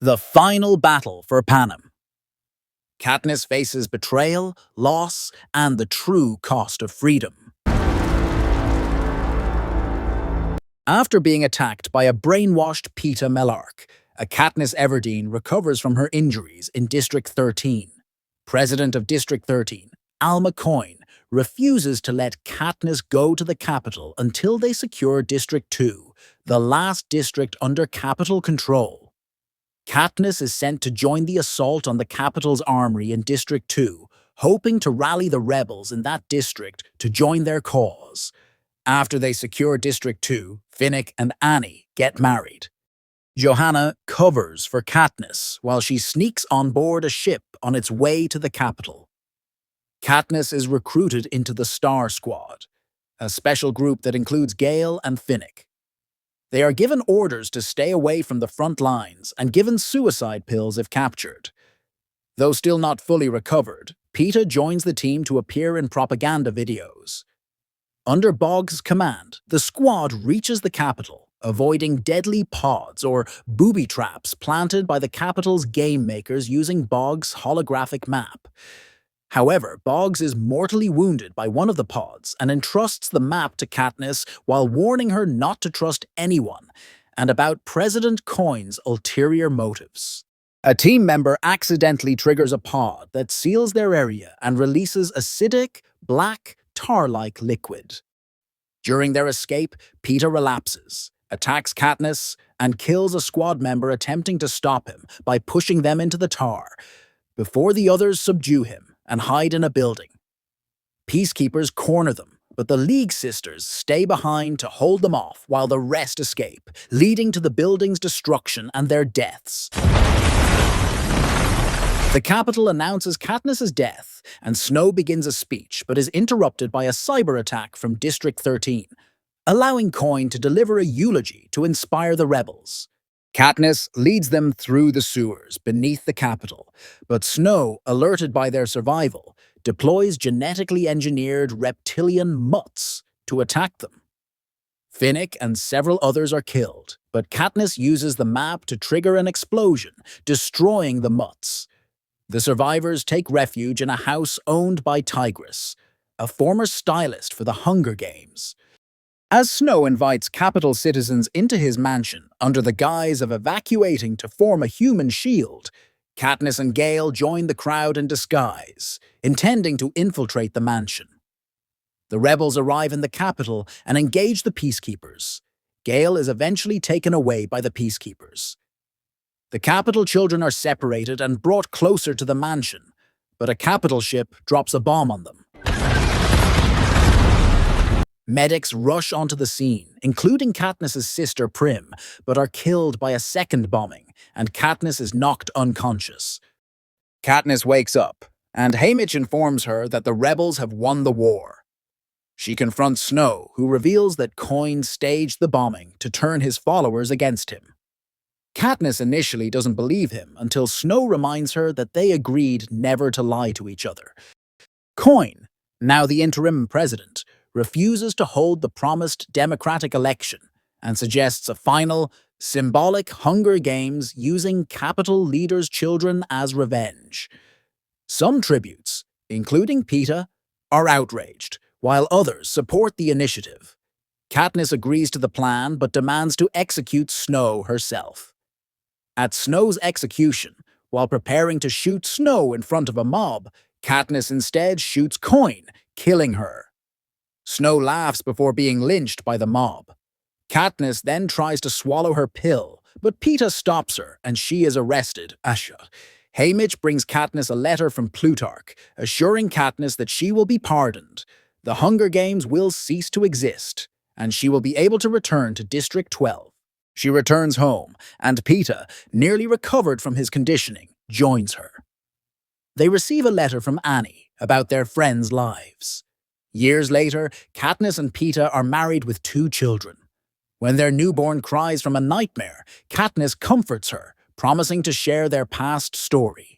The final battle for Panem. Katniss faces betrayal, loss, and the true cost of freedom. After being attacked by a brainwashed Peeta Mellark, a Katniss Everdeen recovers from her injuries in District 13. President of District 13, Alma Coin, refuses to let Katniss go to the capital until they secure District 2, the last district under capital control. Katniss is sent to join the assault on the capital's armory in District 2, hoping to rally the rebels in that district to join their cause. After they secure District 2, Finnick and Annie get married. Johanna covers for Katniss while she sneaks on board a ship on its way to the capital. Katniss is recruited into the Star Squad, a special group that includes Gale and Finnick. They are given orders to stay away from the front lines and given suicide pills if captured. Though still not fully recovered, Peeta joins the team to appear in propaganda videos. Under Bogg's command, the squad reaches the capital, avoiding deadly pods or booby traps planted by the capital's game makers using Bogg's holographic map. However, Boggs is mortally wounded by one of the pods and entrusts the map to Katniss while warning her not to trust anyone and about President Coin's ulterior motives. A team member accidentally triggers a pod that seals their area and releases acidic, black, tar-like liquid. During their escape, Peeta relapses, attacks Katniss, and kills a squad member attempting to stop him by pushing them into the tar, before the others subdue him and hide in a building. Peacekeepers corner them, but the League Sisters stay behind to hold them off while the rest escape, leading to the building's destruction and their deaths. The capital announces Katniss's death, and Snow begins a speech but is interrupted by a cyber attack from District 13, allowing Coin to deliver a eulogy to inspire the rebels. Katniss leads them through the sewers beneath the capital, but Snow, alerted by their survival, deploys genetically engineered reptilian mutts to attack them. Finnick and several others are killed, but Katniss uses the map to trigger an explosion, destroying the mutts. The survivors take refuge in a house owned by Tigress, a former stylist for the Hunger Games. As Snow invites capital citizens into his mansion under the guise of evacuating to form a human shield, Katniss and Gale join the crowd in disguise, intending to infiltrate the mansion. The rebels arrive in the capital and engage the peacekeepers. Gale is eventually taken away by the peacekeepers. The capital children are separated and brought closer to the mansion, but a capital ship drops a bomb on them. Medics rush onto the scene, including Katniss's sister Prim, but are killed by a second bombing, and Katniss is knocked unconscious. Katniss wakes up, and Haymitch informs her that the rebels have won the war. She confronts Snow, who reveals that Coin staged the bombing to turn his followers against him. Katniss initially doesn't believe him until Snow reminds her that they agreed never to lie to each other. Coin, now the interim president, refuses to hold the promised democratic election and suggests a final, symbolic Hunger Games using capital leaders' children as revenge. Some tributes, including Peeta, are outraged, while others support the initiative. Katniss agrees to the plan but demands to execute Snow herself. At Snow's execution, while preparing to shoot Snow in front of a mob, Katniss instead shoots Coin, killing her. Snow laughs before being lynched by the mob. Katniss then tries to swallow her pill, but Peeta stops her and she is arrested. Haymitch brings Katniss a letter from Plutarch, assuring Katniss that she will be pardoned. The Hunger Games will cease to exist, and she will be able to return to District 12. She returns home, and Peeta, nearly recovered from his conditioning, joins her. They receive a letter from Annie about their friends' lives. Years later, Katniss and Peeta are married with 2 children. When their newborn cries from a nightmare, Katniss comforts her, promising to share their past story.